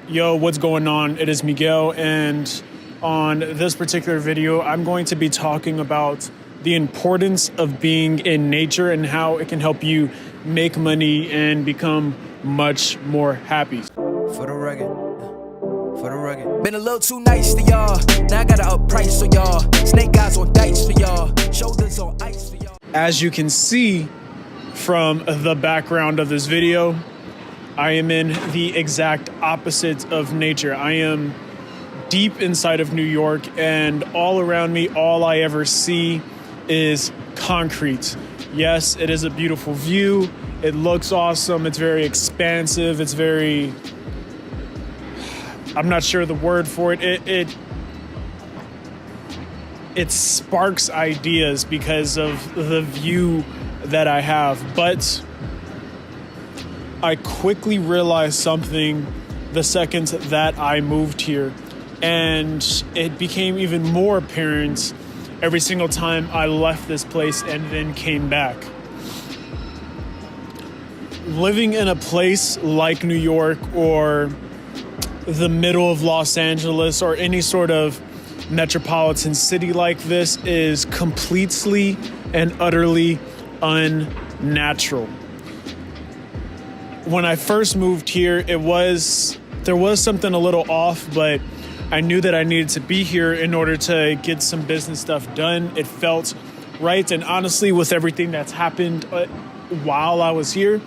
Yo, what's going on? It is Miguel, and on this particular video, I'm going to be talking about the importance of being in nature and how it can help you make money and become much more happy. For the rugged. Been a little too nice to y'all. Now I gotta up price for y'all. Snake eyes on dice for y'all. Shoulders on ice for y'all. As you can see from the background of this video, I am in the exact opposite of nature. I am deep inside of New York, and all around me, all I ever see is concrete. Yes, it is a beautiful view. It looks awesome. It's very expansive. It's very, I'm not sure the word for it. It sparks ideas because of the view that I have. But I quickly realized something the second that I moved here, and it became even more apparent every single time I left this place and then came back. Living in a place like New York or the middle of Los Angeles or any sort of metropolitan city like this is completely and utterly unnatural. When I first moved here, there was something a little off, but I knew that I needed to be here in order to get some business stuff done. It felt right, and honestly, with everything that's happened while I was here,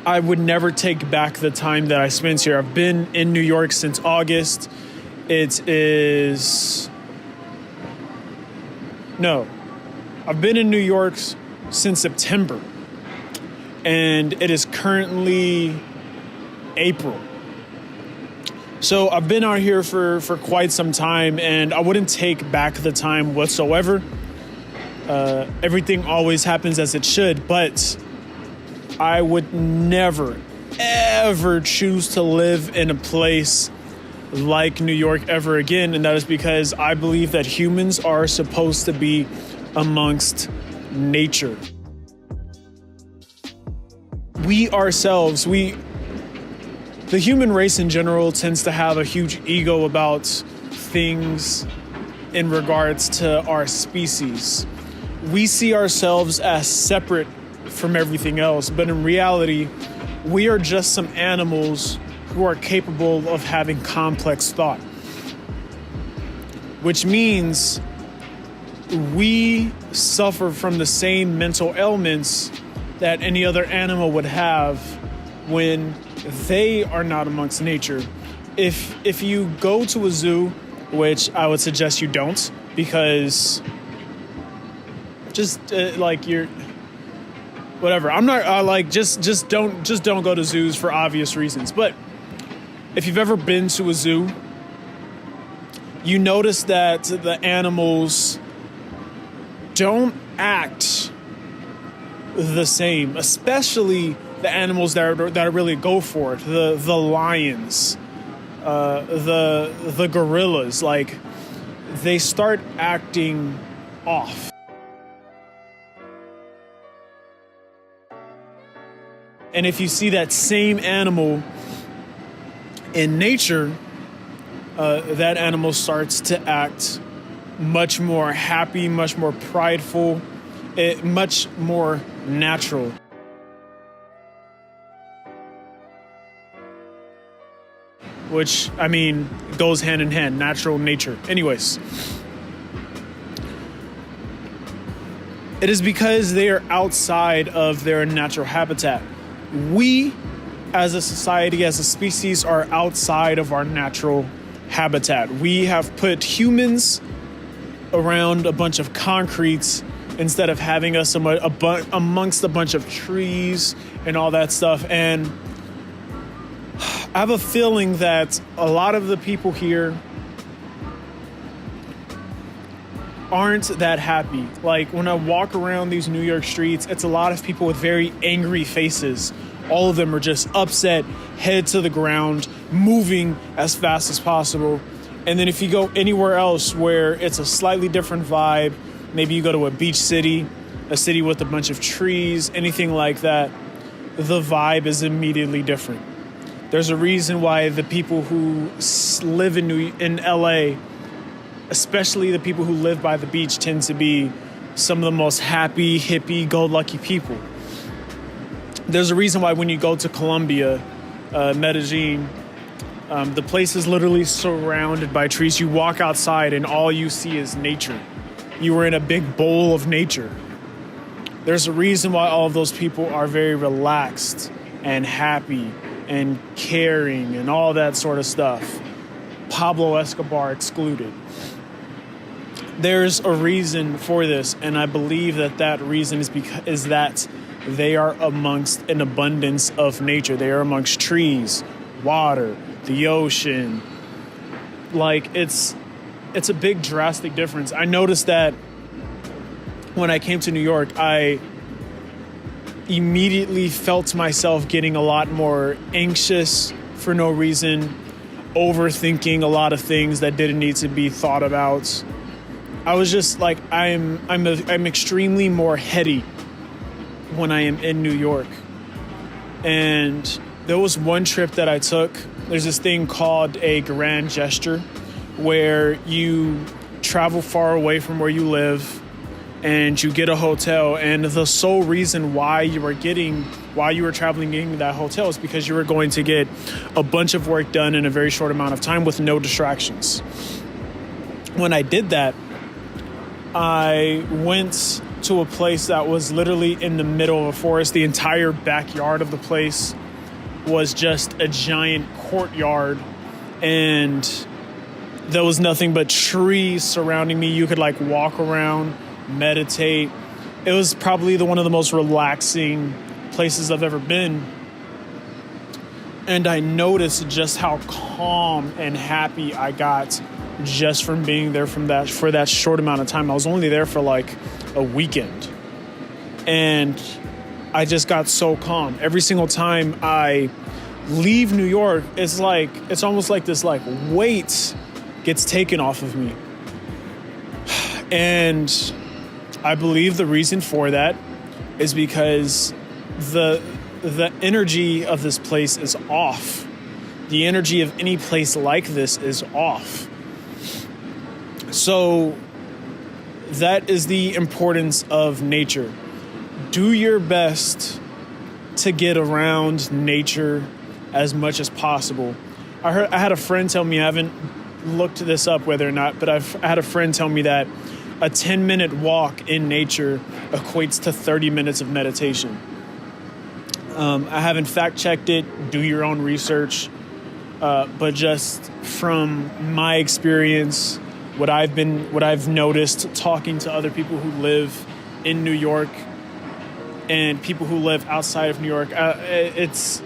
I would never take back the time that I spent here. I've been in New York since August. I've been in New York since September. And it is currently April. So I've been out here for quite some time, and I wouldn't take back the time whatsoever. Everything always happens as it should, but I would never, ever choose to live in a place like New York ever again. And that is because I believe that humans are supposed to be amongst nature. We ourselves, the human race in general tends to have a huge ego about things in regards to our species. We see ourselves as separate from everything else, but in reality, we are just some animals who are capable of having complex thought, which means we suffer from the same mental ailments that any other animal would have when they are not amongst nature. If you go to a zoo, which I would suggest you don't, because you're whatever. I'm not just don't go to zoos for obvious reasons. But if you've ever been to a zoo, you notice that the animals don't act the same, especially the animals that really go for it. The lions, the gorillas, like they start acting off. And if you see that same animal in nature, that animal starts to act much more happy, much more prideful, much more natural. Which, I mean, goes hand in hand, natural nature. Anyways, it is because they are outside of their natural habitat. We, as a society, as a species, are outside of our natural habitat. We have put humans around a bunch of concretes instead of having us amongst a bunch of trees and all that stuff. And I have a feeling that a lot of the people here aren't that happy. Like when I walk around these New York streets, it's a lot of people with very angry faces. All of them are just upset, head to the ground, moving as fast as possible. And then if you go anywhere else where it's a slightly different vibe, maybe you go to a beach city, a city with a bunch of trees, anything like that, the vibe is immediately different. There's a reason why the people who live in LA, especially the people who live by the beach, tend to be some of the most happy, hippie, go-lucky people. There's a reason why when you go to Colombia, Medellin, the place is literally surrounded by trees. You walk outside and all you see is nature. You are in a big bowl of nature. There's a reason why all of those people are very relaxed and happy and caring and all that sort of stuff. Pablo Escobar excluded. There's a reason for this, and I believe that reason is that they are amongst an abundance of nature. They are amongst trees, water, the ocean. Like, it's a big drastic difference. I noticed that when I came to New York, I immediately felt myself getting a lot more anxious for no reason, overthinking a lot of things that didn't need to be thought about. I was just like, I'm extremely more heady when I am in New York. And there was one trip that I took. There's this thing called a grand gesture, where you travel far away from where you live and you get a hotel, and the sole reason why you were traveling getting that hotel is because you were going to get a bunch of work done in a very short amount of time with no distractions. When I did that, I went to a place that was literally in the middle of a forest. The entire backyard of the place was just a giant courtyard, and there was nothing but trees surrounding me. You could like walk around, meditate. It was probably one of the most relaxing places I've ever been. And I noticed just how calm and happy I got just from being there for that short amount of time. I was only there for like a weekend. And I just got so calm. Every single time I leave New York, it's almost like this like weight gets taken off of me. And I believe the reason for that is because the energy of this place is off. The energy of any place like this is off. So that is the importance of nature. Do your best to get around nature as much as possible. I had a friend tell me, I haven't looked this up whether or not, but I had a friend tell me that a 10-minute walk in nature equates to 30 minutes of meditation. I haven't fact-checked it. Do your own research. But just from my experience, what I've noticed talking to other people who live in New York and people who live outside of New York, it's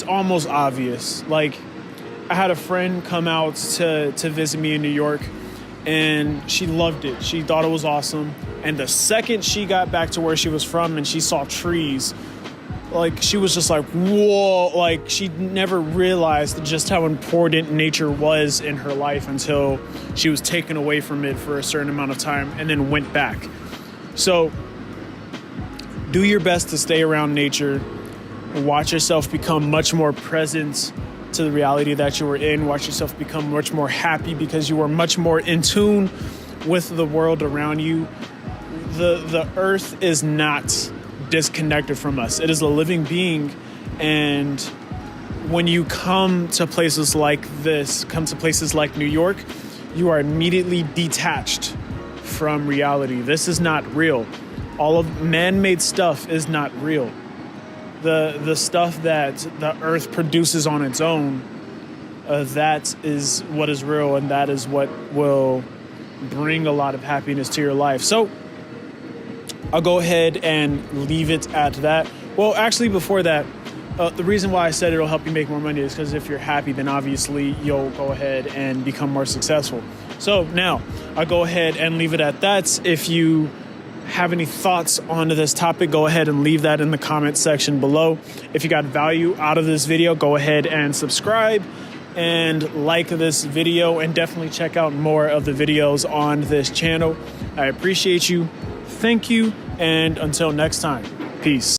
almost obvious. Like, I had a friend come out to visit me in New York, and she loved it. She thought it was awesome. And the second she got back to where she was from and she saw trees, like, she was just like, whoa. Like, she never realized just how important nature was in her life until she was taken away from it for a certain amount of time and then went back. So do your best to stay around nature. Watch yourself become much more present to the reality that you were in. Watch yourself become much more happy because you are much more in tune with the world around you. The earth is not disconnected from us. It is a living being. And when you come to places like this, come to places like New York, you are immediately detached from reality. This is not real. All of man-made stuff is not real. The stuff that the earth produces on its own, that is what is real, and that is what will bring a lot of happiness to your life. So I'll go ahead and leave it at that. Well, actually, before that, the reason why I said it'll help you make more money is because if you're happy, then obviously you'll go ahead and become more successful. So now I'll go ahead and leave it at that. If you have any thoughts on this topic, go ahead and leave that in the comment section below. If you got value out of this video, go ahead and subscribe and like this video, and definitely check out more of the videos on this channel. I appreciate you. Thank you. And until next time, peace.